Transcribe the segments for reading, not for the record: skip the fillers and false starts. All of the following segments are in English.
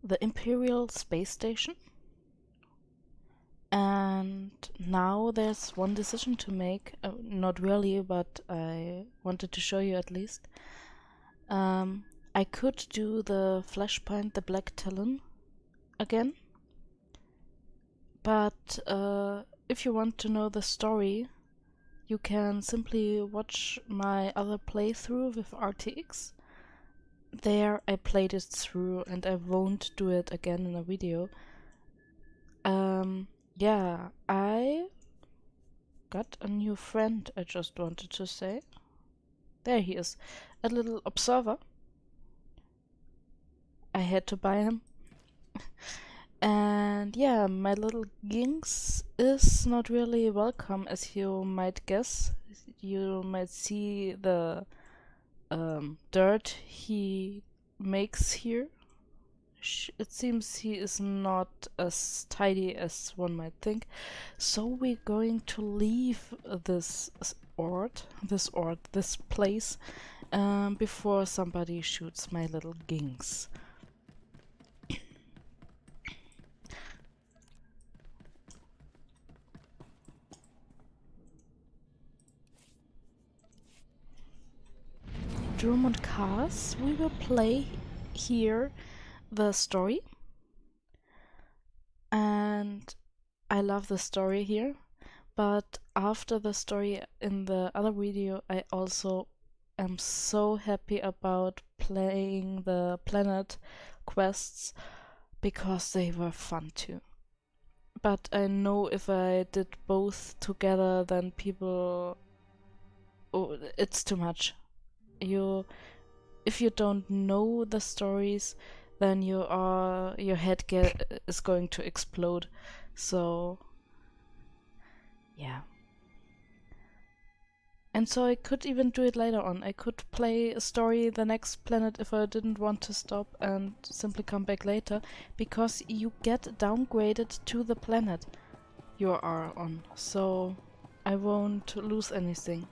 the Imperial Space Station. And now there's one decision to make. Not really, but I wanted to show you at least. I could do the Flashpoint, the Black Talon again. But if you want to know the story, you can simply watch my other playthrough with RTX. There I played it through and I won't do it again in a video. Yeah, I got a new friend, I just wanted to say. There he is, a little observer. I had to buy him. And yeah, my little Ginks is not really welcome, as you might guess. You might see the dirt he makes here. It seems he is not as tidy as one might think. So we're going to leave this place, before somebody shoots my little Ginks. Dromund Kaas, we will play here the story, and I love the story here, but after the story in the other video I also am so happy about playing the planet quests because they were fun too. But I know if I did both together then people... oh, it's too much. If you don't know the stories, then your head is going to explode. So yeah. And so I could even do it later on. I could play a story the next planet if I didn't want to stop and simply come back later, because you get downgraded to the planet you are on. So I won't lose anything.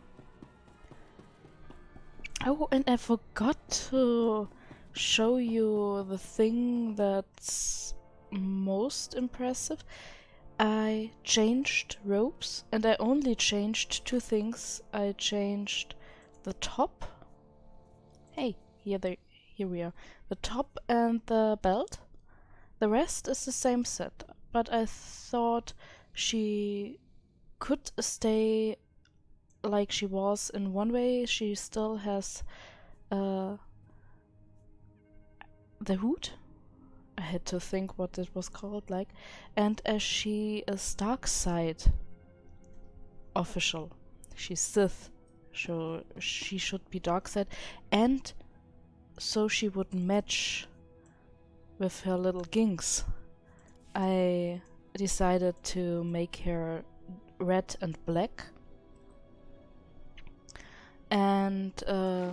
Oh, and I forgot to show you the thing that's most impressive. I changed ropes, and I only changed two things. I changed the top. Hey, here we are. The top and the belt. The rest is the same set, but I thought she could stay like she was in one way. She still has the hood. I had to think what it was called, like, and as she is dark side official, she's Sith, so she should be dark side, and so she would match with her little Ginks. I decided to make her red and black. And the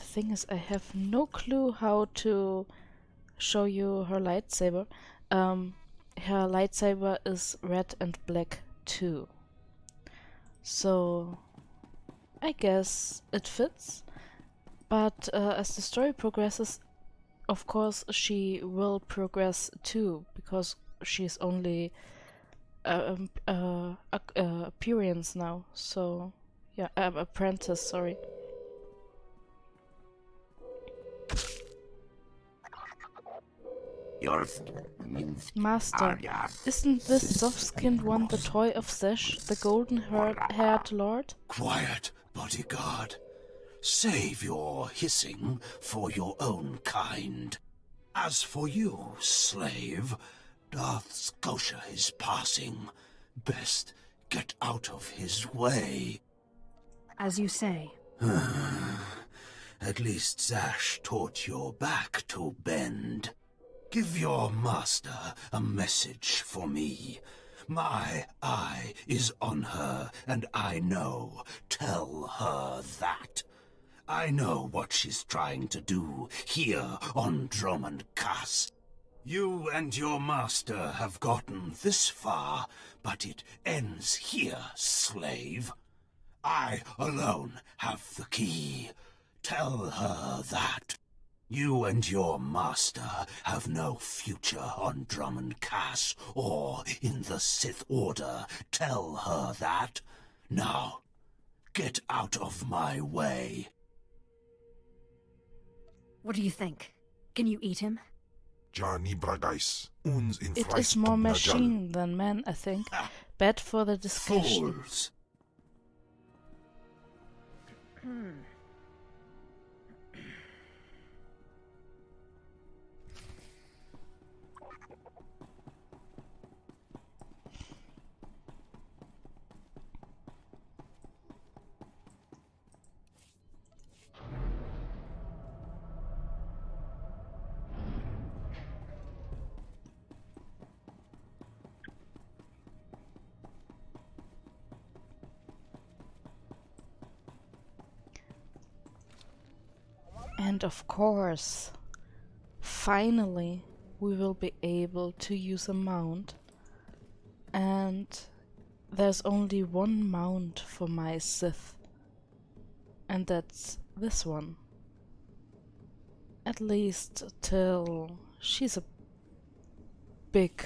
thing is, I have no clue how to show you her lightsaber. Her lightsaber is red and black too. So I guess it fits. But as the story progresses, of course she will progress too, because she's only appearance now. So yeah, apprentice, sorry. Master, isn't this soft-skinned one the toy of Sesh, the golden-haired lord? Quiet, bodyguard. Save your hissing for your own kind. As for you, slave, Darth Scotia is passing. Best get out of his way. As you say. At least Zash taught your back to bend. Give your master a message for me. My eye is on her, and I know. Tell her that. I know what she's trying to do here on Dromund Kaas. You and your master have gotten this far, but it ends here, slave. I alone have the key. Tell her that. You and your master have no future on Dromund Kaas or in the Sith Order. Tell her that. Now, get out of my way. What do you think? Can you eat him? It is more machine than man, I think. Bad for the discussion. Fools! And of course, finally, we will be able to use a mount. And there's only one mount for my Sith. And that's this one. At least till she's a big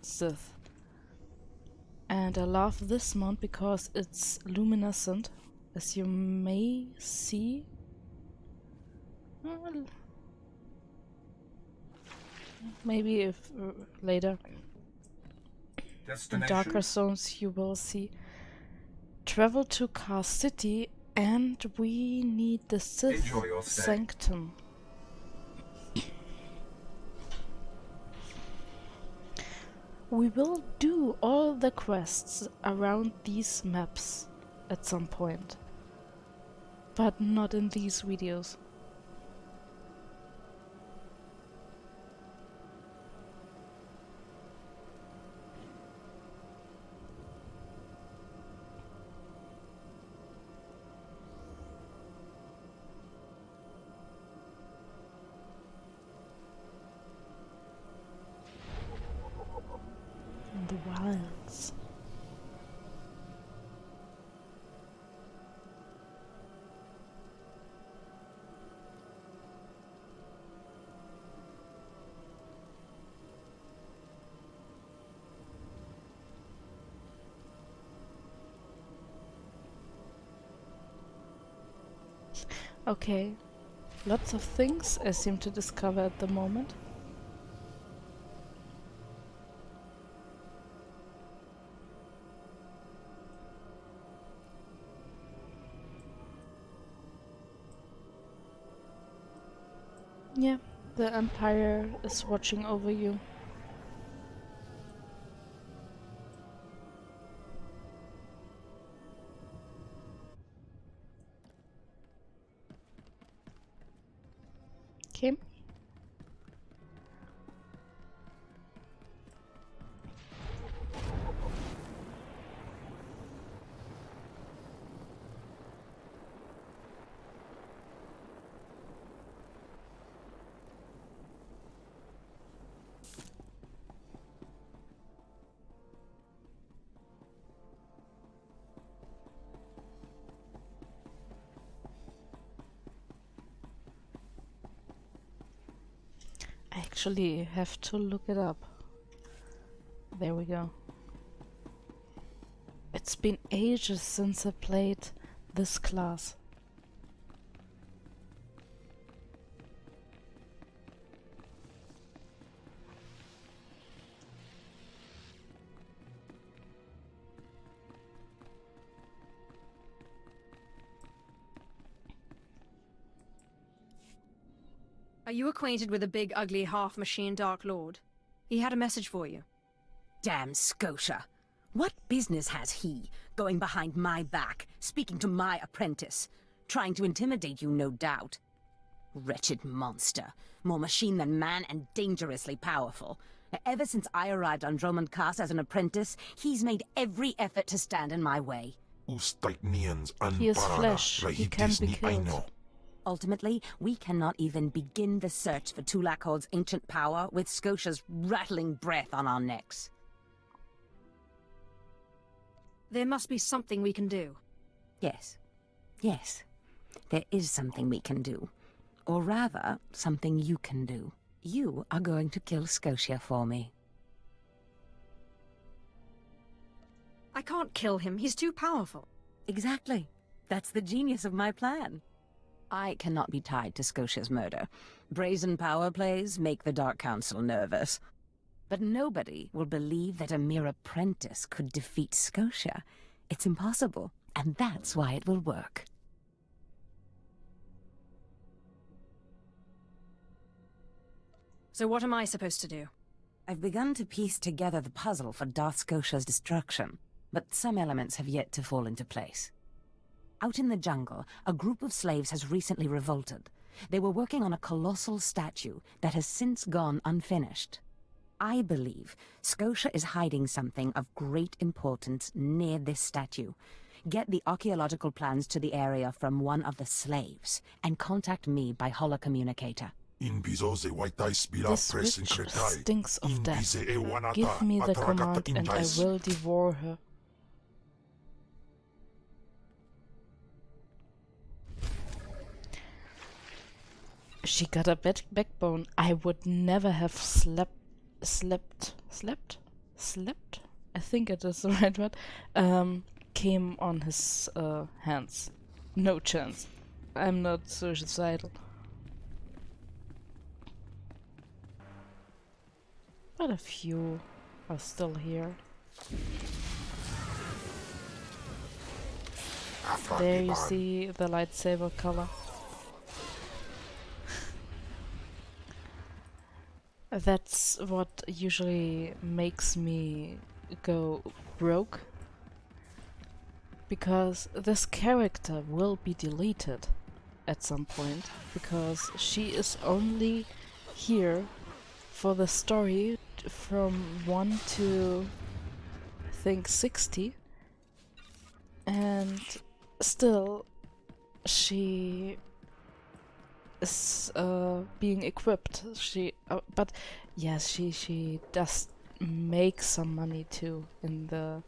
Sith. And I love this mount because it's luminescent, as you may see. Well, maybe if later in darker zones you will see. Travel to Kaas City, and we need the Sith Sanctum. We will do all the quests around these maps at some point, but not in these videos. The wilds. Okay, lots of things I seem to discover at the moment. Yeah, the Empire is watching over you. Okay. I actually have to look it up. There we go. It's been ages since I played this class. Are you acquainted with the big, ugly, half-machine Dark Lord? He had a message for you. Damn Scotia. What business has he, going behind my back, speaking to my apprentice? Trying to intimidate you, no doubt. Wretched monster. More machine than man and dangerously powerful. Ever since I arrived on Dromund Kaas as an apprentice, he's made every effort to stand in my way. He is flesh. He can be killed. Ultimately, we cannot even begin the search for Tulakhod's ancient power with Scotia's rattling breath on our necks. There must be something we can do. Yes. Yes. There is something we can do. Or rather, something you can do. You are going to kill Scotia for me. I can't kill him. He's too powerful. Exactly. That's the genius of my plan. I cannot be tied to Scotia's murder. Brazen power plays make the Dark Council nervous. But nobody will believe that a mere apprentice could defeat Scotia. It's impossible, and that's why it will work. So what am I supposed to do? I've begun to piece together the puzzle for Darth Scotia's destruction, but some elements have yet to fall into place. Out in the jungle, a group of slaves has recently revolted. They were working on a colossal statue that has since gone unfinished. I believe Scotia is hiding something of great importance near this statue. Get the archaeological plans to the area from one of the slaves, and contact me by holocommunicator. This witch stinks of death. Give me the command and I will devour her. She got a backbone. I would never have slept. I think it is the right word. Came on his hands. No chance. I'm not suicidal. But a few are still here. There you see the lightsaber color. That's what usually makes me go broke. Because this character will be deleted at some point. Because she is only here for the story from 1 to, I think, 60. And still, she is being equipped. But yes, she does make some money too in the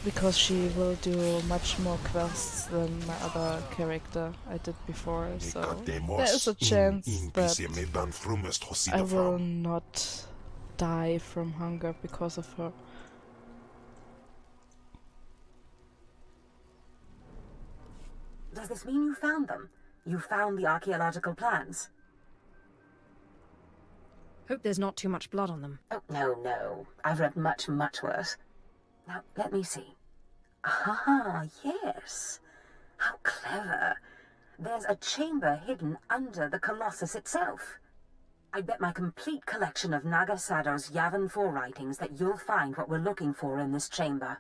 because she will do much more quests than my other character I did before. So there is a chance that I will not die from hunger because of her. Does this mean you found them? You found the archaeological plans? Hope there's not too much blood on them. Oh, no. I've read much, much worse. Now, let me see. Ah, yes. How clever. There's a chamber hidden under the Colossus itself. I bet my complete collection of Naga Sadow's Yavin 4 writings that you'll find what we're looking for in this chamber.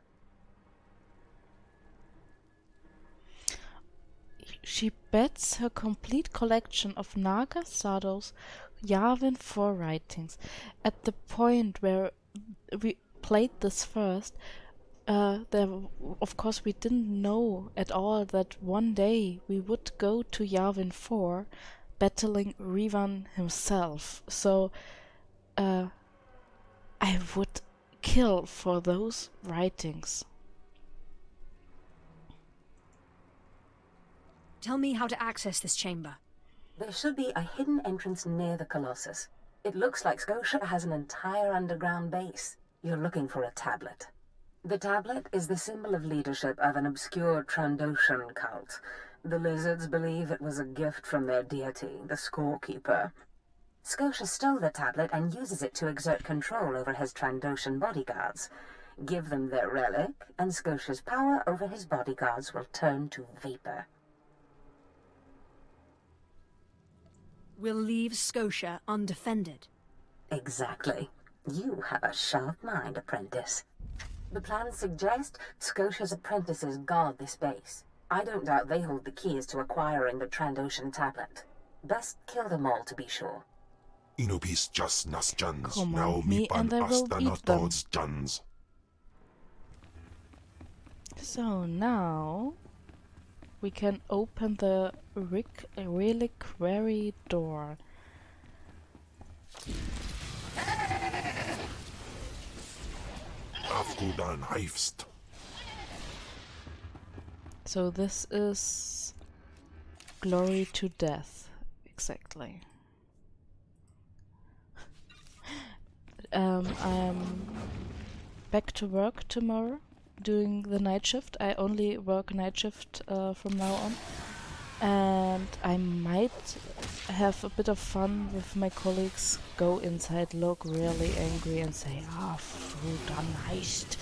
She bets her complete collection of Naga Sadow's Yavin 4 writings. At the point where we played this first, of course we didn't know at all that one day we would go to Yavin 4 battling Revan himself. So I would kill for those writings. Tell me how to access this chamber. There should be a hidden entrance near the Colossus. It looks like Scotia has an entire underground base. You're looking for a tablet. The tablet is the symbol of leadership of an obscure Trandoshan cult. The lizards believe it was a gift from their deity, the Scorekeeper. Scotia stole the tablet and uses it to exert control over his Trandoshan bodyguards. Give them their relic, and Scotia's power over his bodyguards will turn to vapor. We'll leave Scotia undefended. Exactly. You have a sharp mind, apprentice. The plans suggest Scotia's apprentices guard this base. I don't doubt they hold the keys to acquiring the Trandoshan tablet. Best kill them all to be sure. Command me and I will eat them. So now we can open the reliquary door. So this is Glory to death. Exactly. I'm back to work tomorrow, doing the night shift. I only work night shift from now on. And I might have a bit of fun with my colleagues, go inside, look really angry and say, ah, Fruta heist.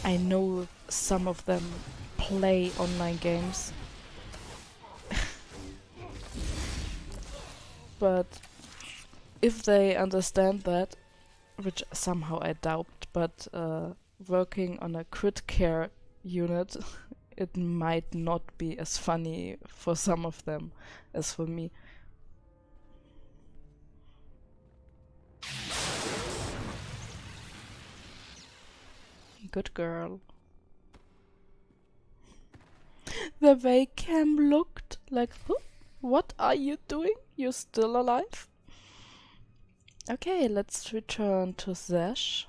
I know some of them play online games. But if they understand that, which somehow I doubt, but working on a crit care unit, it might not be as funny for some of them as for me. Good girl. The way Cam looked like, huh? What are you doing? You're still alive? Okay, let's return to Zash.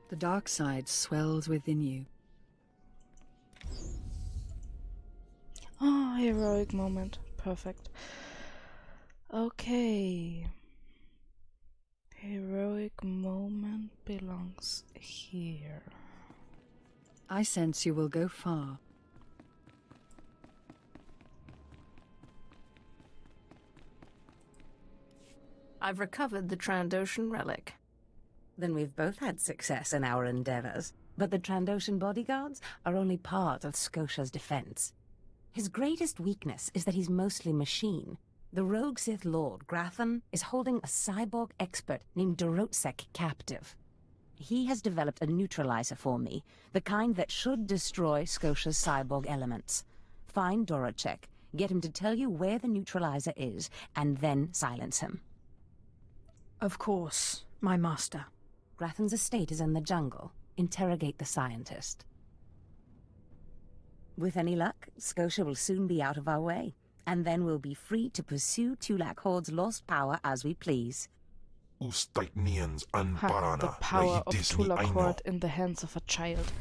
The dark side swells within you. Oh, heroic moment. Perfect. Okay. Heroic moment belongs here. I sense you will go far. I've recovered the Trandoshan relic. Then we've both had success in our endeavors. But the Trandoshan bodyguards are only part of Scotia's defense. His greatest weakness is that he's mostly machine. The rogue Sith Lord, Grathan, is holding a cyborg expert named Dorotsek captive. He has developed a neutralizer for me, the kind that should destroy Scotia's cyborg elements. Find Dorotsek, get him to tell you where the neutralizer is, and then silence him. Of course, my master. Grathan's estate is in the jungle. Interrogate the scientist. With any luck, Scotia will soon be out of our way, and then we'll be free to pursue Tulak Horde's lost power as we please. Ha, the power of Tulak Horde in the hands of a child.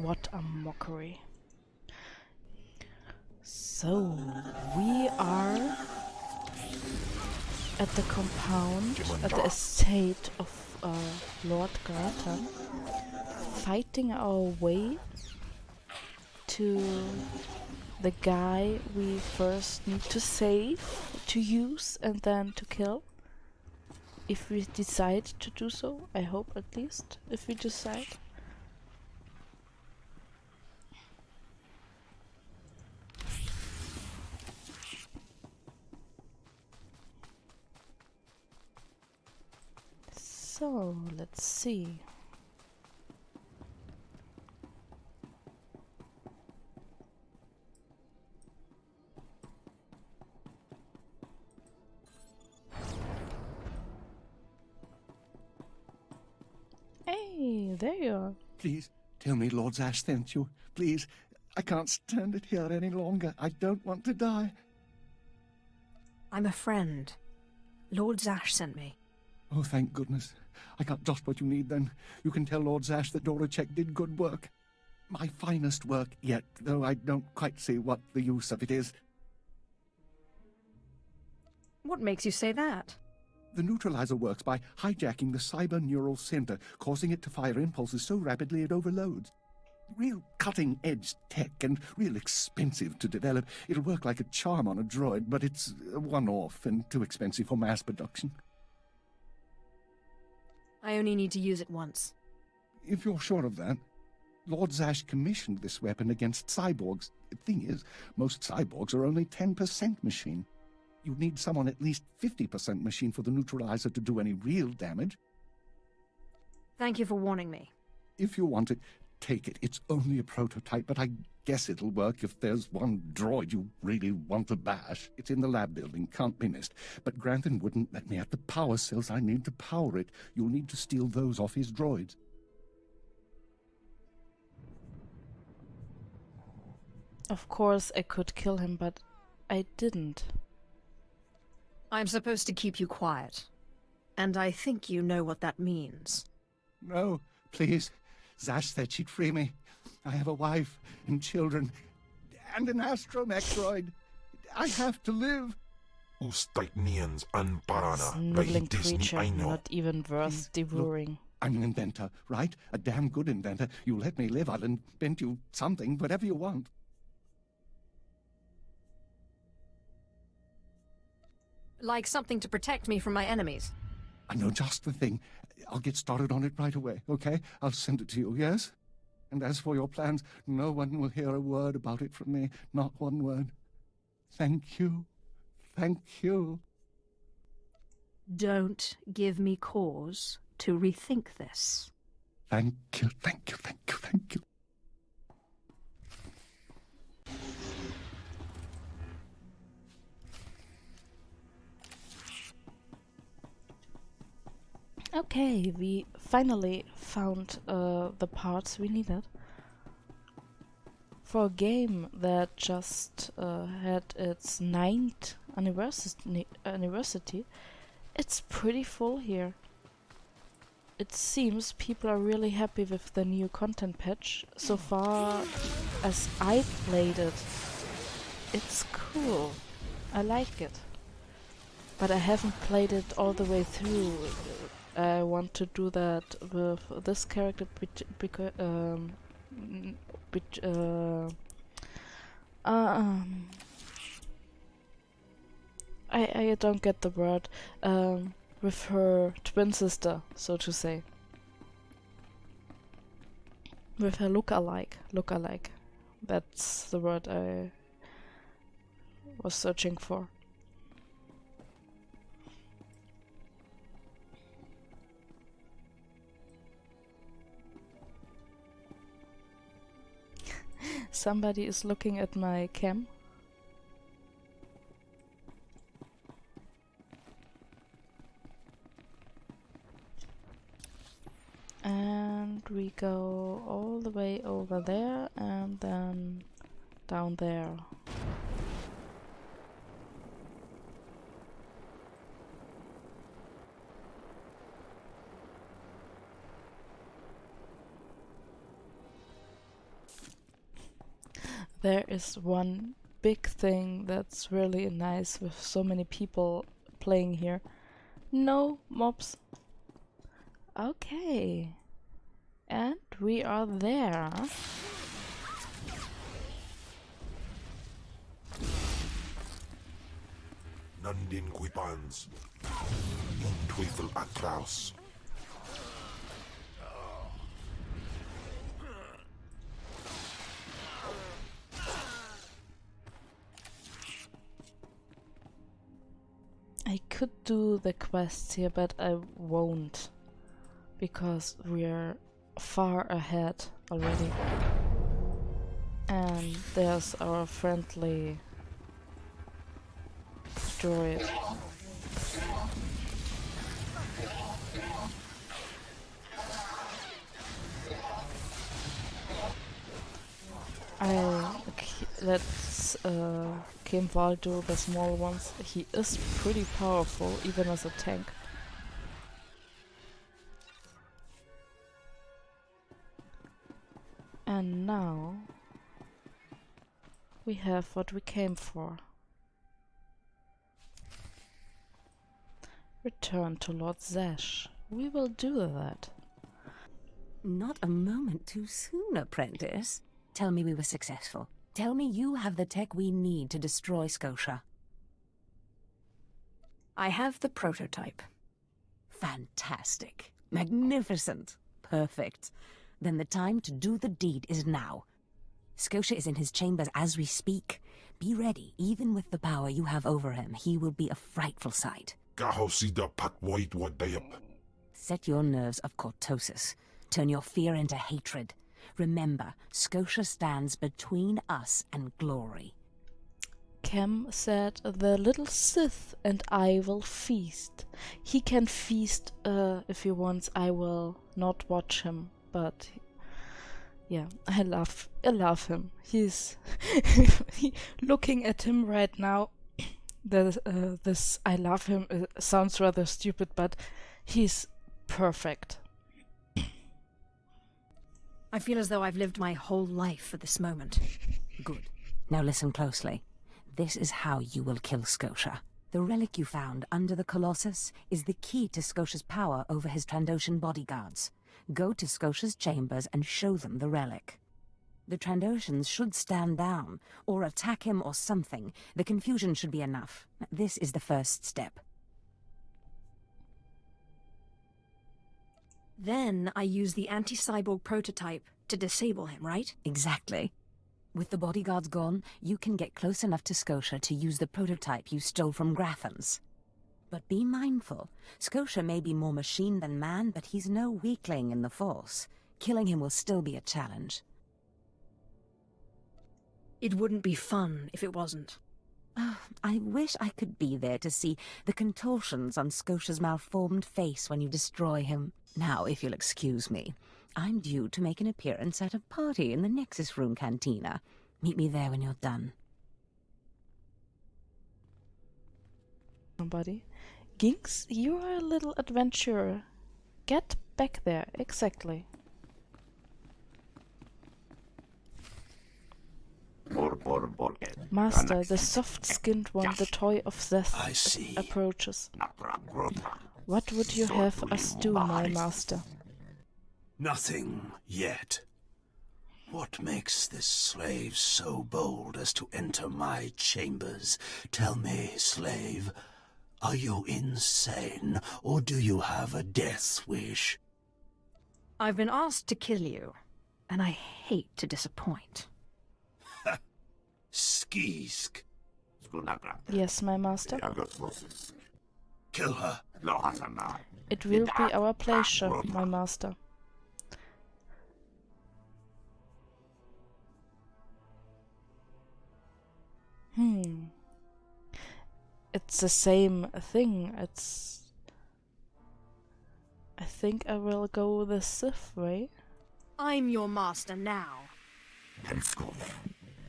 What a mockery. So, we are at the compound, at the estate of Lord Grathan, fighting our way to the guy we first need to save, to use, and then to kill. If we decide to do so, I hope at least, if we decide. So, let's see. Hey, there you are. Please, tell me Lord Zash sent you. Please, I can't stand it here any longer. I don't want to die. I'm a friend. Lord Zash sent me. Oh, thank goodness. I got just what you need, then. You can tell Lord Zash that Dorotsek did good work. My finest work yet, though I don't quite see what the use of it is. What makes you say that? The neutralizer works by hijacking the cyber neural center, causing it to fire impulses so rapidly it overloads. Real cutting-edge tech and real expensive to develop. It'll work like a charm on a droid, but it's a one-off and too expensive for mass production. I only need to use it once. If you're sure of that, Lord Zash commissioned this weapon against cyborgs. The thing is, most cyborgs are only 10% machine. You need someone at least 50% machine for the neutralizer to do any real damage. Thank you for warning me. If you want it, take it. It's only a prototype, but I guess it'll work if there's one droid you really want to bash. It's in the lab building, can't be missed. But Grathan wouldn't let me have the power cells I need to power it. You'll need to steal those off his droids. Of course I could kill him, but I didn't. I'm supposed to keep you quiet. And I think you know what that means. No, please. Zash said she'd free me. I have a wife and children and an astromechroid. I have to live. Ustaiknians an parana. Sniveling creature, not even worth devouring. Look, I'm an inventor, right? A damn good inventor. You let me live, I'll invent you something, whatever you want. Like something to protect me from my enemies. I know just the thing. I'll get started on it right away, okay? I'll send it to you, yes? And as for your plans, no one will hear a word about it from me. Not one word. Thank you. Thank you. Don't give me cause to rethink this. Thank you, thank you, thank you, thank you. Okay, we finally found the parts we needed. For a game that just had its 9th anniversary, it's pretty full here. It seems people are really happy with the new content patch. So far as I played it, it's cool. I like it. But I haven't played it all the way through. I want to do that with this character because I don't get the word. With her twin sister, so to say. With her look-alike. That's the word I was searching for. Somebody is looking at my cam. And we go all the way over there and then down there. There is one big thing that's really nice with so many people playing here. No mobs. Okay. And we are there. Nandin Quipans. In Twiffle Atraus. I could do the quests here, but I won't. Because we're far ahead already. And there's our friendly droid. Let's Kim Valdo, the small ones. He is pretty powerful, even as a tank. And now we have what we came for. Return to Lord Zash. We will do that. Not a moment too soon, apprentice. Tell me we were successful. Tell me you have the tech we need to destroy Scotia. I have the prototype. Fantastic. Magnificent. Perfect. Then the time to do the deed is now. Scotia is in his chambers as we speak. Be ready. Even with the power you have over him, he will be a frightful sight. Kahosida patwait wadayap. Set your nerves of cortosis. Turn your fear into hatred. Remember, Scotia stands between us and glory. Cam said, the little Sith and I will feast. He can feast if he wants. I will not watch him, but yeah, I love him. He's looking at him right now. This I love him sounds rather stupid, but he's perfect. I feel as though I've lived my whole life for this moment. Good. Now listen closely. This is how you will kill Scotia. The relic you found under the Colossus is the key to Scotia's power over his Trandoshan bodyguards. Go to Scotia's chambers and show them the relic. The Trandoshans should stand down, or attack him or something. The confusion should be enough. This is the first step. Then I use the anti-cyborg prototype to disable him, right? Exactly. With the bodyguards gone, you can get close enough to Scotia to use the prototype you stole from Grathans. But be mindful. Scotia may be more machine than man, but he's no weakling in the Force. Killing him will still be a challenge. It wouldn't be fun if it wasn't. Oh, I wish I could be there to see the contortions on Scotia's malformed face when you destroy him. Now, if you'll excuse me, I'm due to make an appearance at a party in the Nexus Room Cantina. Meet me there when you're done. Nobody. Ginks, you are a little adventurer. Get back there, exactly. Master, the soft-skinned one, the toy of death, I see. approaches. What would you have us do, my master? Nothing yet. What makes this slave so bold as to enter my chambers? Tell me, slave, are you insane, or do you have a death wish? I've been asked to kill you, and I hate to disappoint. Skisk. Yes, my master. Kill her. It will be our pleasure, my master. It's the same thing. I think I will go the Sith way. I'm your master now.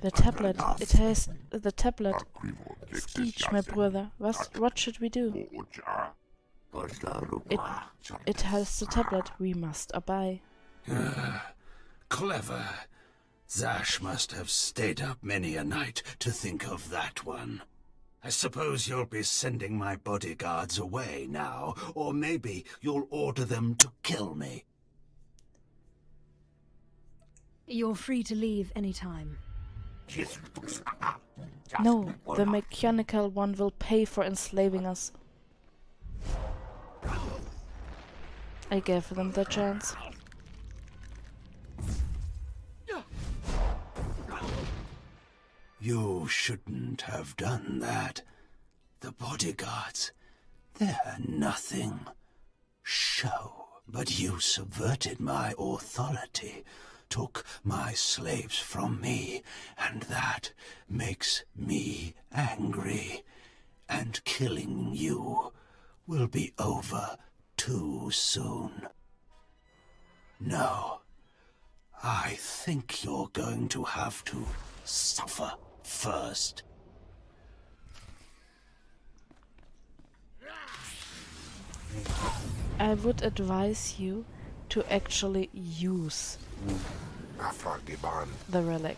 The tablet. It has the tablet. Skeech, my brother. What should we do? It has the tablet. We must obey. Clever. Zash must have stayed up many a night to think of that one. I suppose you'll be sending my bodyguards away now, or maybe you'll order them to kill me. You're free to leave any time. No, the mechanical one will pay for enslaving us. I gave them the chance. You shouldn't have done that. The bodyguards, they're nothing. Show. But you subverted my authority, took my slaves from me, and that makes me angry. And killing you will be over too soon. No, I think you're going to have to suffer first. I would advise you to actually use the relic.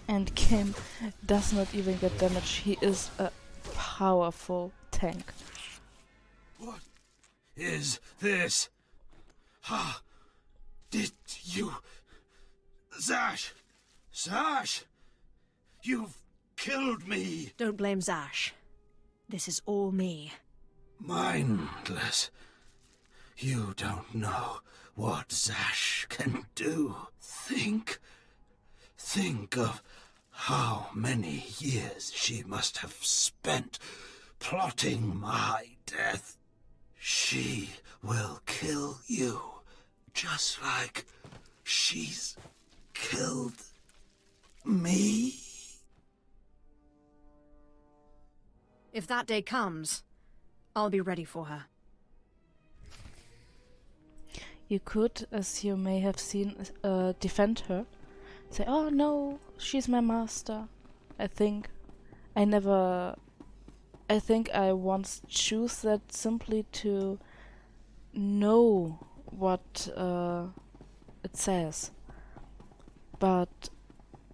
And Kim does not even get damage. He is a powerful tank. What is this? Ha! Did you... Zash! Zash! You've killed me! Don't blame Zash. This is all me. Mindless. You don't know what Zash can do. Think of how many years she must have spent plotting my death. She will kill you, just like she's killed me. If that day comes, I'll be ready for her. You could, as you may have seen, defend her. say, oh no, she's my master. I think I once choose that simply to know what it says. But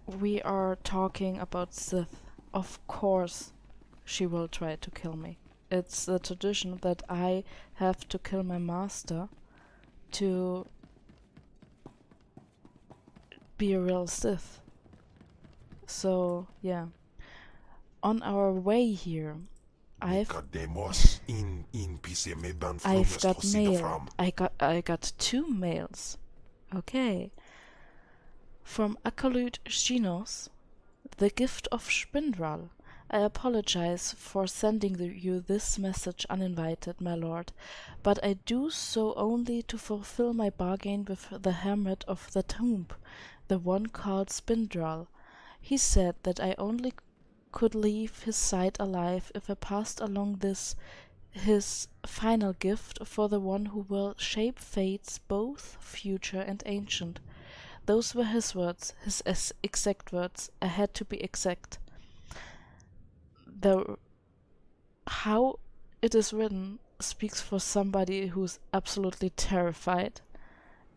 we are talking about Sith. Of course she will try to kill me. It's the tradition that I have to kill my master to be a real Sith. So, yeah. On our way here, I've got mail. I got 2 mails. Okay. From Acolyte Shinos, the gift of Spindral. I apologize for sending you this message uninvited, my lord, but I do so only to fulfill my bargain with the hermit of the tomb, the one called Spindral. He said that I only could leave his side alive if I passed along this, his final gift for the one who will shape fates both future and ancient. Those were his words, his exact words. I had to be exact. Though how it is written speaks for somebody who's absolutely terrified,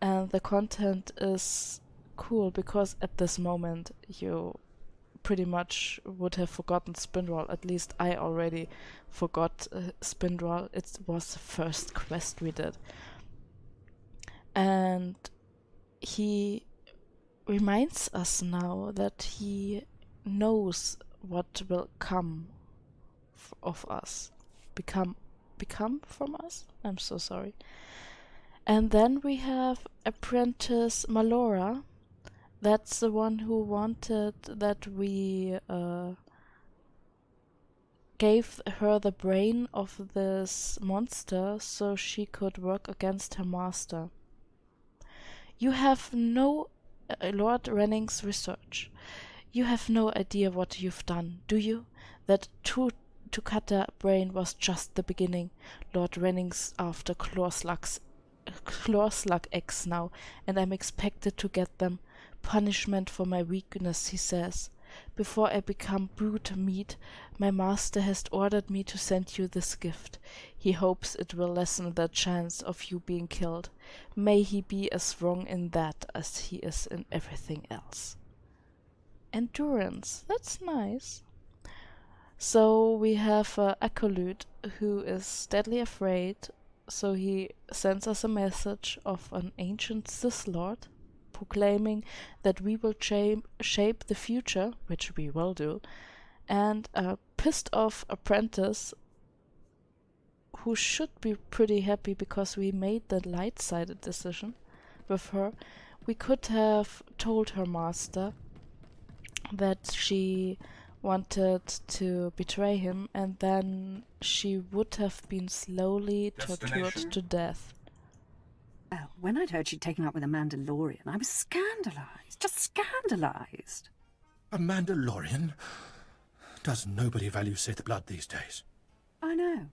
and the content is cool because at this moment you pretty much would have forgotten Spindral. At least I already forgot Spindral. It was the first quest we did, and he reminds us now that he knows what will come of us, become from us. I'm so sorry. And then we have Apprentice Malora. That's the one who wanted that we gave her the brain of this monster so she could work against her master. You have no Lord Renning's research. You have no idea what you've done, do you? That to cut her brain was just the beginning. Lord Renning's after Clawslug eggs now, and I'm expected to get them. Punishment for my weakness, he says. Before I become brute meat, my master has ordered me to send you this gift. He hopes it will lessen the chance of you being killed. May he be as wrong in that as he is in everything else. Endurance, that's nice. So we have Acolyte who is deadly afraid, so he sends us a message of an ancient Sith Lord proclaiming that we will shape the future, which we will do, and a pissed off apprentice who should be pretty happy because we made the light-sided decision with her. We could have told her master that she wanted to betray him, and then she would have been slowly tortured to death. Well, when I'd heard she'd taken up with a Mandalorian, I was scandalized, just scandalized. A Mandalorian? Does nobody value Sith blood these days? I know.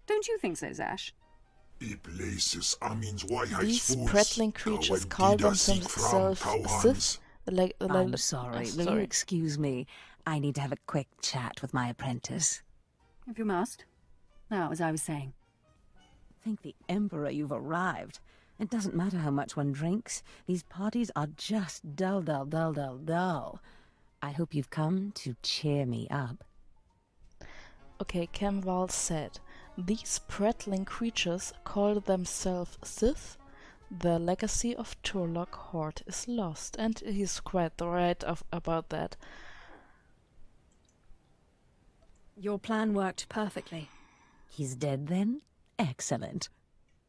Don't you think so, Zash? These prattling creatures call themselves Sith. I'm sorry, will you excuse me? I need to have a quick chat with my apprentice. If you must. Now, as I was saying. Thank the Emperor you've arrived. It doesn't matter how much one drinks. These parties are just dull. I hope you've come to cheer me up. Okay, Camval said, these prattling creatures call themselves Sith. The legacy of Turlock Horde is lost, and he's quite right about that. Your plan worked perfectly. He's dead then? Excellent.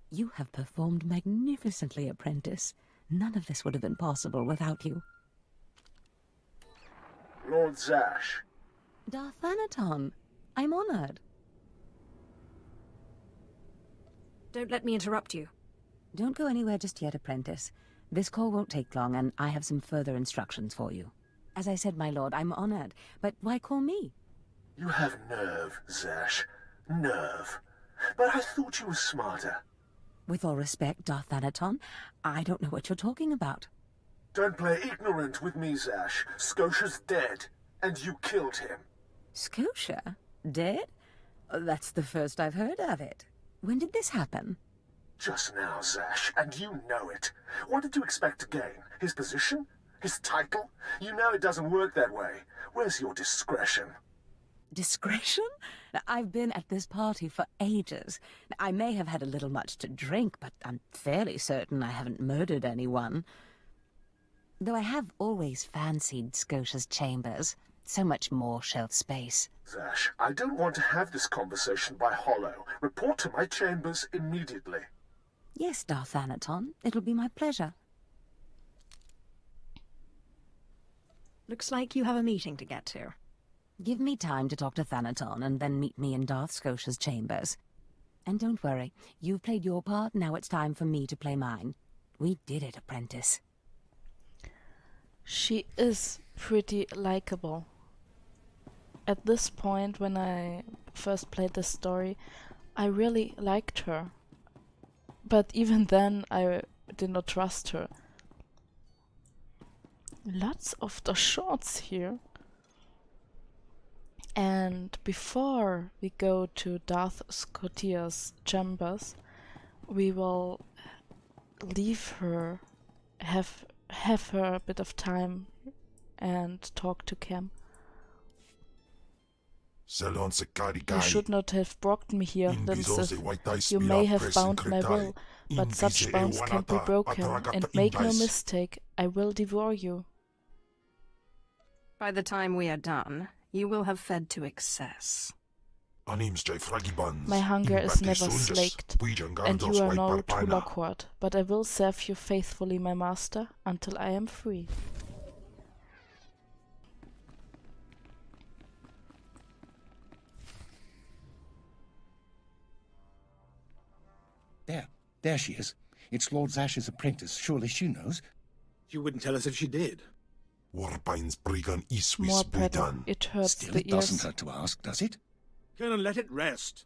You have performed magnificently, apprentice. None of this would have been possible without you. Lord Zash. Darth Anaton, I'm honored. Don't let me interrupt you. Don't go anywhere just yet, apprentice. This call won't take long, and I have some further instructions for you. As I said, my lord, I'm honored, but why call me? You have nerve, Zash. Nerve. But I thought you were smarter. With all respect, Darth Anaton, I don't know what you're talking about. Don't play ignorant with me, Zash. Scotia's dead, and you killed him. Scotia? Dead? That's the first I've heard of it. When did this happen? Just now, Zash, and you know it. What did you expect to gain? His position? His title? You know it doesn't work that way. Where's your discretion? Discretion? I've been at this party for ages. I may have had a little much to drink, but I'm fairly certain I haven't murdered anyone. Though I have always fancied Scotia's chambers. So much more shelf space. Zash, I don't want to have this conversation by Hollow. Report to my chambers immediately. Yes, Darth Anaton. It'll be my pleasure. Looks like you have a meeting to get to. Give me time to talk to Thanaton and then meet me in Darth Scotia's chambers. And don't worry, you've played your part, now it's time for me to play mine. We did it, apprentice. She is pretty likable. At this point, when I first played this story, I really liked her. But even then, I did not trust her. Lots of the shots here. And before we go to Darth Scotia's chambers, we will leave her, have her a bit of time and talk to Cam. You should not have brought me here, then Sith. You may have bound my will, but such bonds can't be broken, and make no mistake, I will devour you. By the time we are done, you will have fed to excess. My hunger is never slaked, and you are no Tulakord, but I will serve you faithfully, my master, until I am free. There she is. It's Lord Zash's apprentice. Surely she knows. You wouldn't tell us if she did. More prattle. It hurts Still, the it ears. doesn't hurt to ask, does it? Colonel, let it rest.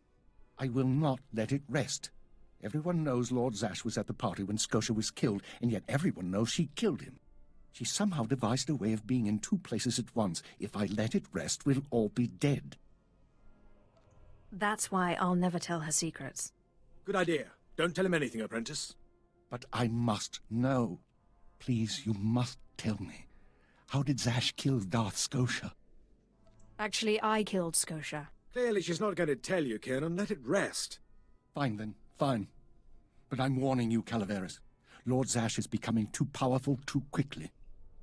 I will not let it rest. Everyone knows Lord Zash was at the party when Scotia was killed, and yet everyone knows she killed him. She somehow devised a way of being in two places at once. If I let it rest, we'll all be dead. That's why I'll never tell her secrets. Good idea. Don't tell him anything, apprentice. But I must know. Please, you must tell me. How did Zash kill Darth Scotia? Actually, I killed Scotia. Clearly she's not going to tell you, Colonel. Let it rest. Fine then, fine. But I'm warning you, Calaveras. Lord Zash is becoming too powerful too quickly.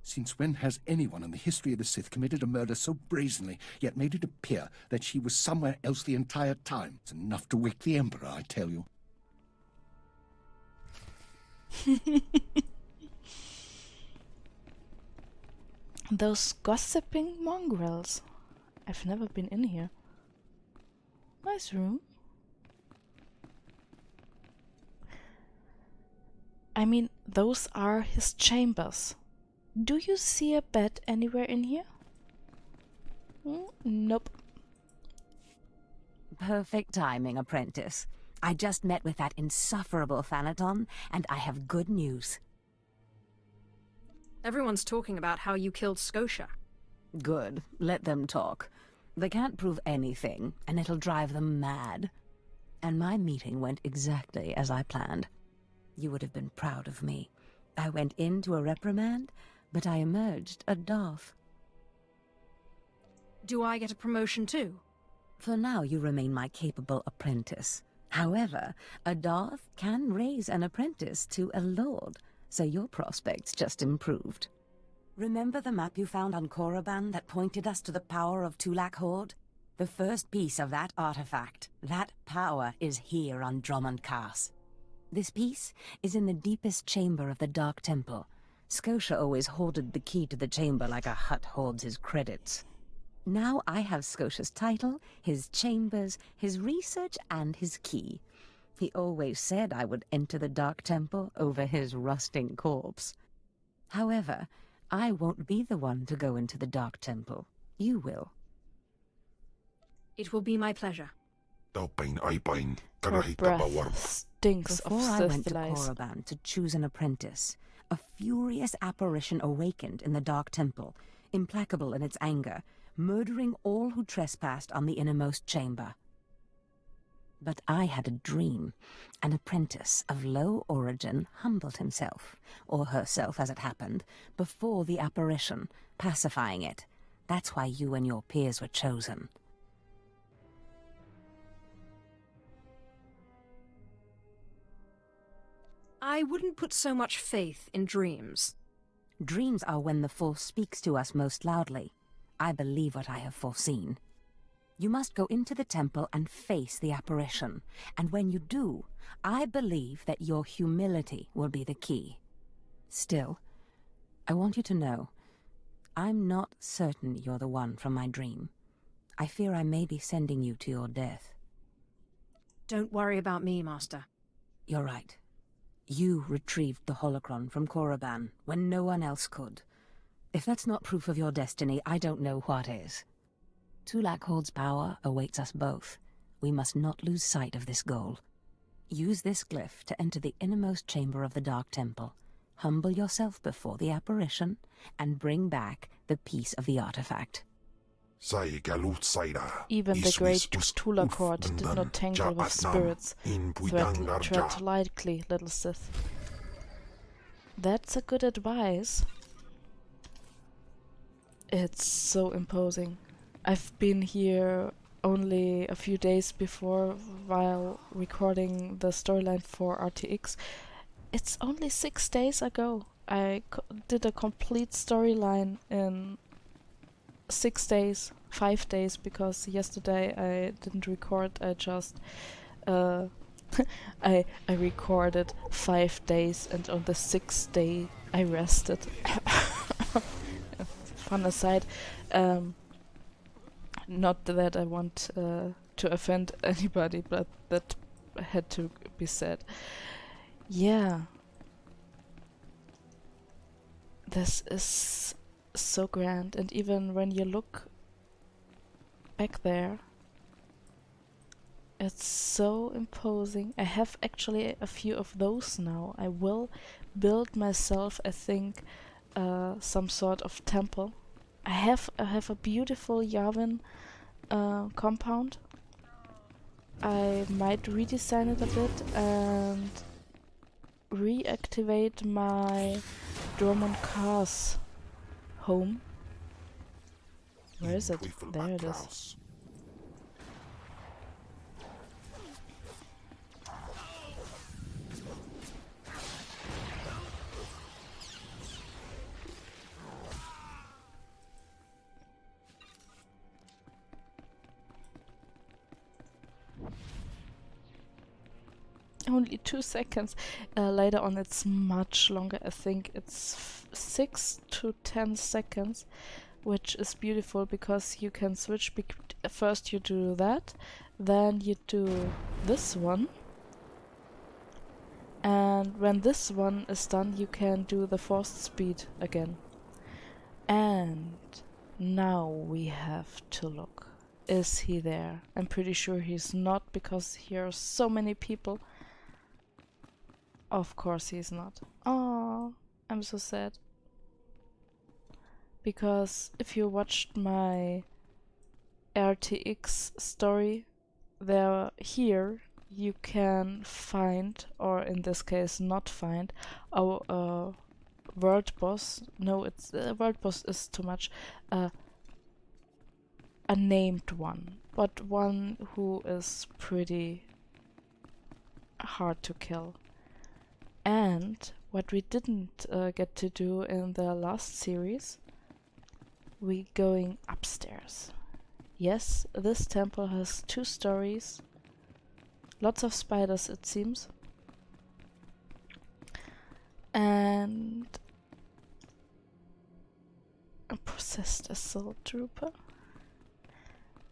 Since when has anyone in the history of the Sith committed a murder so brazenly, yet made it appear that she was somewhere else the entire time? It's enough to wake the Emperor, I tell you. Those gossiping mongrels. I've never been in here. Nice room. I mean, those are his chambers. Do you see a bed anywhere in here? Nope. Perfect timing, apprentice. I just met with that insufferable Thanaton, and I have good news. Everyone's talking about how you killed Scotia. Good. Let them talk. They can't prove anything, and it'll drive them mad. And my meeting went exactly as I planned. You would have been proud of me. I went into a reprimand, but I emerged a Darth. Do I get a promotion too? For now, you remain my capable apprentice. However, a Darth can raise an apprentice to a lord, so your prospects just improved. Remember the map you found on Korriban that pointed us to the power of Tulak Horde? The first piece of that artifact, that power, is here on Dromund Kaas. This piece is in the deepest chamber of the Dark Temple. Scotia always hoarded the key to the chamber like a Hutt hoards his credits. Now I have Scotia's title, his chambers, his research, and his key. He always said I would enter the Dark Temple over his rusting corpse. However, I won't be the one to go into the Dark Temple. You will. It will be my pleasure. Her breath stinks Before of I went Sith to lies. Korriban to choose an apprentice, a furious apparition awakened in the Dark Temple, implacable in its anger, murdering all who trespassed on the innermost chamber. But I had a dream. An apprentice of low origin humbled himself, or herself as it happened, before the apparition, pacifying it. That's why you and your peers were chosen. I wouldn't put so much faith in dreams. Dreams are when the Force speaks to us most loudly. I believe what I have foreseen. You must go into the temple and face the apparition, and when you do, I believe that your humility will be the key. Still, I want you to know, I'm not certain you're the one from my dream. I fear I may be sending you to your death. Don't worry about me, Master. You're right. You retrieved the holocron from Korriban when no one else could. If that's not proof of your destiny, I don't know what is. Tulak Horde's power awaits us both. We must not lose sight of this goal. Use this glyph to enter the innermost chamber of the Dark Temple. Humble yourself before the apparition, and bring back the piece of the artifact. Even the great Tulak Horde did not tangle with spirits. Tread lightly, little Sith. That's a good advice. It's so imposing. I've been here only a few days before while recording the storyline for RTX. It's only 6 days ago. I did a complete storyline in 6 days, 5 days, because yesterday I didn't record. I just I recorded 5 days, and on the 6th day I rested. Fun aside, not that I want to offend anybody, but that had to be said. Yeah. This is so grand, and even when you look back there, it's so imposing. I have actually a few of those now. I will build myself, I think, some sort of temple. I have a beautiful Yavin compound. I might redesign it a bit and reactivate my Dromund Kaas home. Where is it? There it is. Only 2 seconds. Later on it's much longer. I think it's 6 to 10 seconds, which is beautiful because you can switch. First you do that, then you do this one, and when this one is done you can do the forced speed again. And now we have to look. Is he there? I'm pretty sure he's not, because here are so many people. Of course he's not. Oh, I'm so sad. Because if you watched my RTX story, here you can find, or in this case not find, our world boss. No, it's world boss is too much. A named one, but one who is pretty hard to kill. And what we didn't get to do in the last series, we going upstairs. Yes, this temple has 2 stories. Lots of spiders, it seems. And a possessed assault trooper.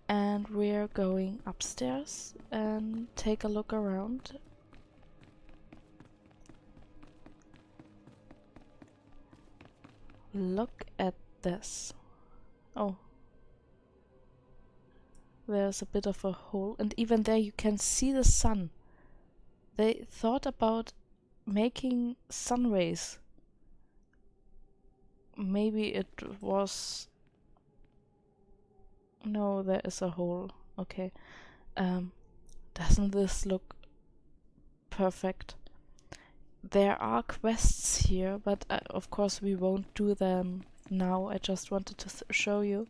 And we're going upstairs and take a look around. Look at this. Oh. There's a bit of a hole, and even there you can see the sun. They thought about making sun rays maybe it was... No, there is a hole. Okay. Doesn't this look perfect? There are quests here, but of course we won't do them now. I just wanted to show you.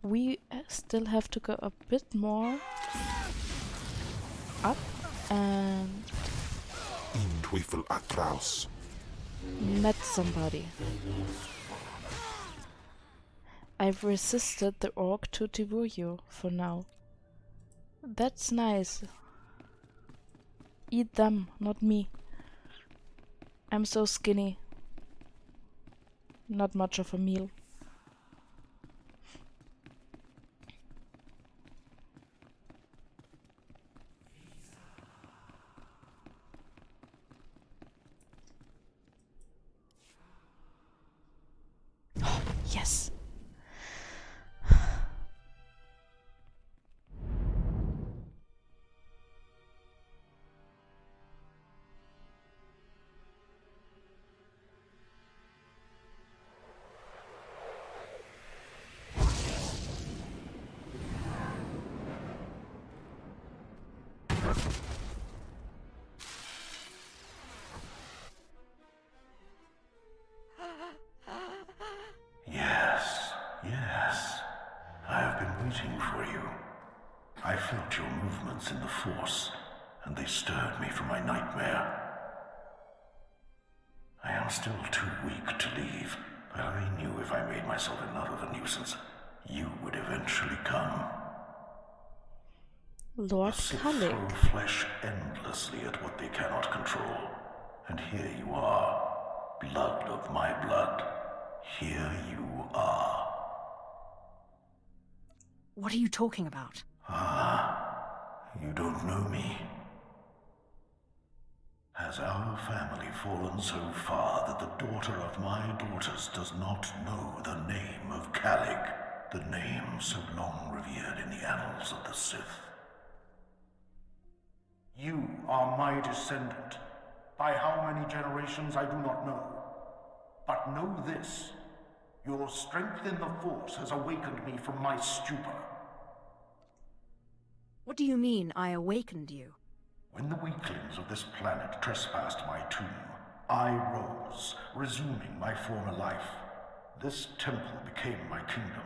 We still have to go a bit more up and In Teufel atraus. met somebody. I've resisted the orc to devour you for now. That's nice. Eat them, not me. I'm so skinny. Not much of a meal. Yes. Yes, yes. I have been waiting for you. I felt your movements in the Force, and they stirred me from my nightmare. I am still too weak to leave, but I knew if I made myself enough of a nuisance, you would eventually come. Lord The Sith Kalik. throw flesh endlessly at what they cannot control. And here you are, blood of my blood. Here you are. What are you talking about? You don't know me. Has our family fallen so far that the daughter of my daughters does not know the name of Kalik, the name so long revered in the annals of the Sith? You are my descendant. By how many generations I do not know. But know this, your strength in the Force has awakened me from my stupor. What do you mean, I awakened you? When the weaklings of this planet trespassed my tomb, I rose, resuming my former life. This temple became my kingdom,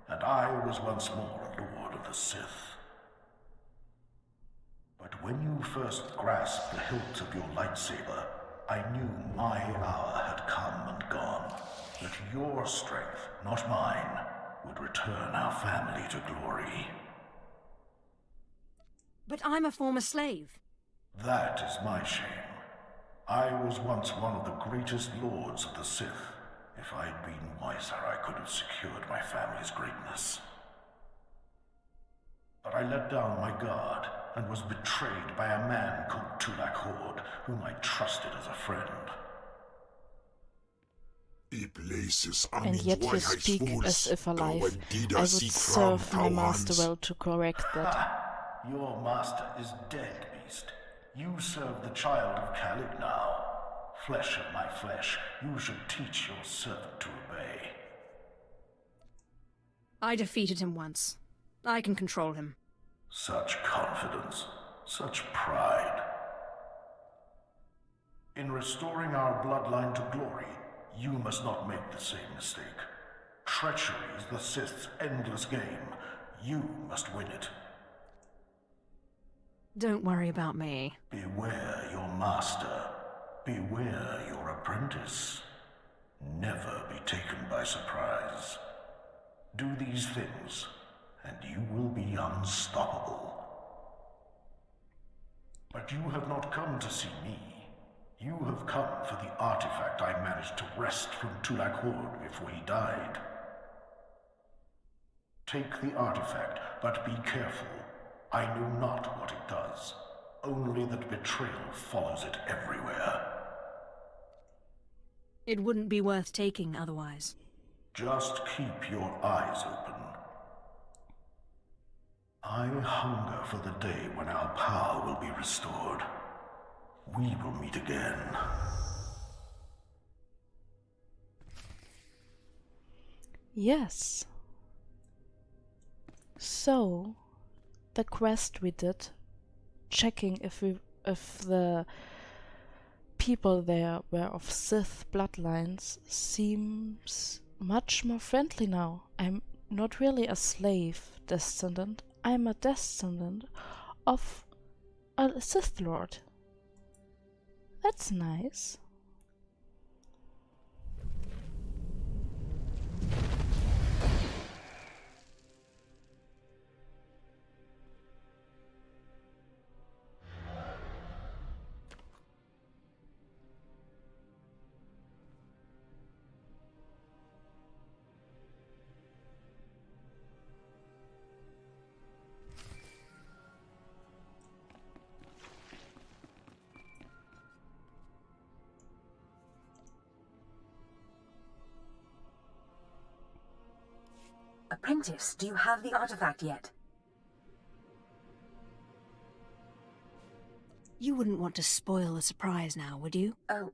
and I was once more a lord of the Sith. But when you first grasped the hilt of your lightsaber, I knew my hour had come and gone, that your strength, not mine, would return our family to glory. But I'm a former slave. That is my shame. I was once one of the greatest lords of the Sith. If I'd been wiser, I could have secured my family's greatness. But I let down my guard and was betrayed by a man called Tulak Hord, whom I trusted as a friend. And yet you speak as if alive. I would serve my master well to correct that. Your master is dead, beast. You serve the child of Kalik now. Flesh of my flesh, you should teach your servant to obey. I defeated him once. I can control him. Such confidence, such pride. In restoring our bloodline to glory, you must not make the same mistake. Treachery is the Sith's endless game. You must win it. Don't worry about me. Beware your master. Beware your apprentice. Never be taken by surprise. Do these things, and you will be unstoppable. But you have not come to see me. You have come for the artifact I managed to wrest from Tulak Hord before he died. Take the artifact, but be careful. I know not what it does, only that betrayal follows it everywhere. It wouldn't be worth taking otherwise. Just keep your eyes open. I hunger for the day when our power will be restored. We will meet again. Yes. So, the quest we did, checking if the people there were of Sith bloodlines, seems much more friendly now. I'm not really a slave descendant. I'm a descendant of a Sith Lord. That's nice. Apprentice, do you have the artifact yet? You wouldn't want to spoil the surprise now, would you? Oh.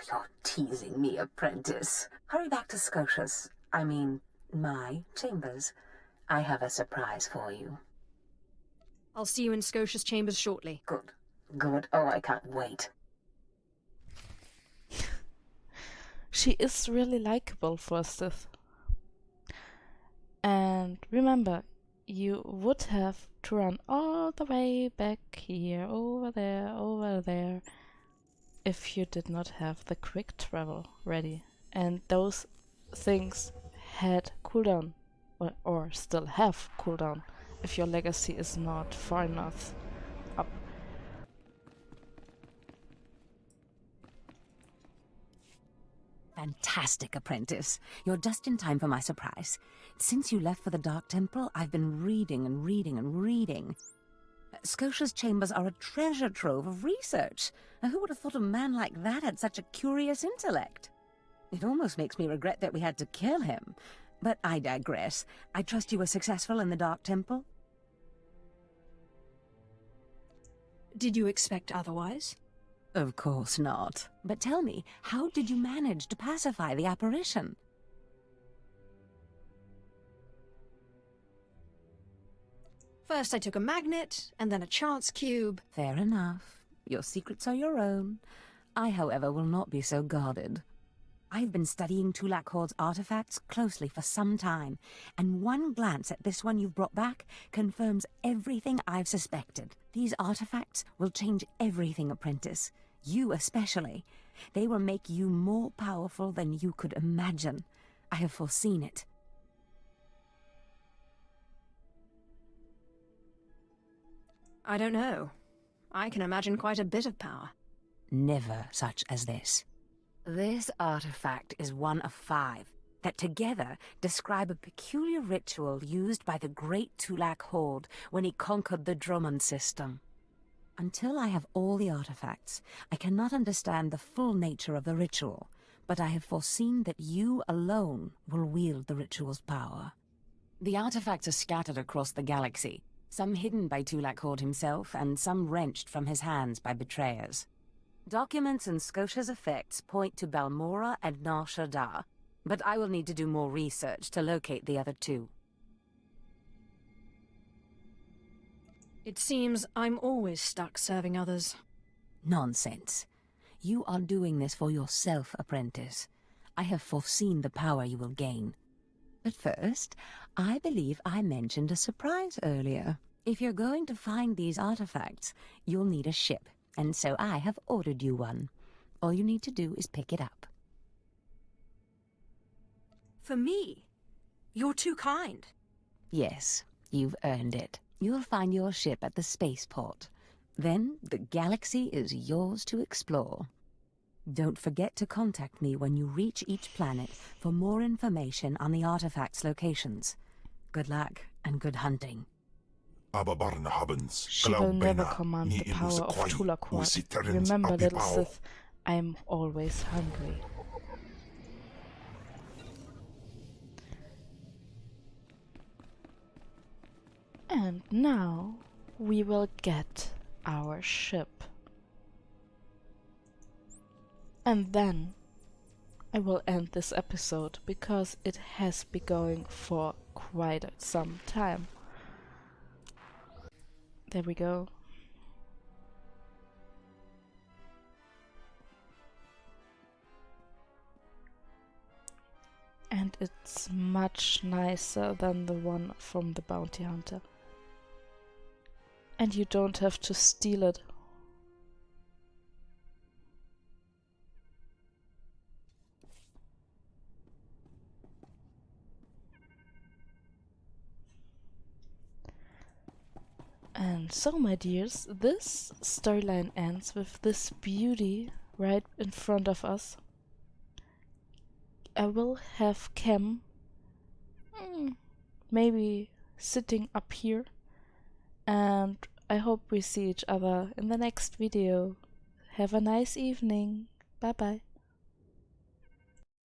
You're teasing me, Apprentice. Hurry back to Scotia's. I mean, my chambers. I have a surprise for you. I'll see you in Scotia's chambers shortly. Good. Oh, I can't wait. She is really likable for a Sith. And remember, you would have to run all the way back here, over there, if you did not have the quick travel ready. And those things had cooldown, or still have cooldown, if your legacy is not far enough up. Fantastic, Apprentice. You're just in time for my surprise. Since you left for the Dark Temple, I've been reading. Scotia's chambers are a treasure trove of research. Now, who would have thought a man like that had such a curious intellect? It almost makes me regret that we had to kill him. But I digress. I trust you were successful in the Dark Temple? Did you expect otherwise? Of course not. But tell me, how did you manage to pacify the apparition? First I took a magnet, and then a chance cube. Fair enough. Your secrets are your own. I, however, will not be so guarded. I've been studying Tulak Horde's artifacts closely for some time, and one glance at this one you've brought back confirms everything I've suspected. These artifacts will change everything, Apprentice. You especially. They will make you more powerful than you could imagine. I have foreseen it. I don't know. I can imagine quite a bit of power. Never such as this. This artifact is one of 5 that together describe a peculiar ritual used by the great Tulak Horde when he conquered the Dromund system. Until I have all the artifacts, I cannot understand the full nature of the ritual, but I have foreseen that you alone will wield the ritual's power. The artifacts are scattered across the galaxy, some hidden by Tulak Horde himself, and some wrenched from his hands by betrayers. Documents and Scotia's effects point to Balmora and Nar Shaddaa, but I will need to do more research to locate the other 2. It seems I'm always stuck serving others. Nonsense. You are doing this for yourself, Apprentice. I have foreseen the power you will gain. But first, I believe I mentioned a surprise earlier. If you're going to find these artifacts, you'll need a ship, and so I have ordered you one. All you need to do is pick it up. For me? You're too kind. Yes, you've earned it. You'll find your ship at the spaceport. Then the galaxy is yours to explore. Don't forget to contact me when you reach each planet for more information on the artifacts' locations. Good luck and good hunting. She will never command the power of Tulak Horde. Remember, little Sith, I'm always hungry. And now we will get our ship. And then I will end this episode because it has been going for quite some time. There we go. And it's much nicer than the one from the bounty hunter. And you don't have to steal it. And so, my dears, this storyline ends with this beauty right in front of us. I will have Cam maybe sitting up here, and I hope we see each other in the next video. Have a nice evening. Bye bye.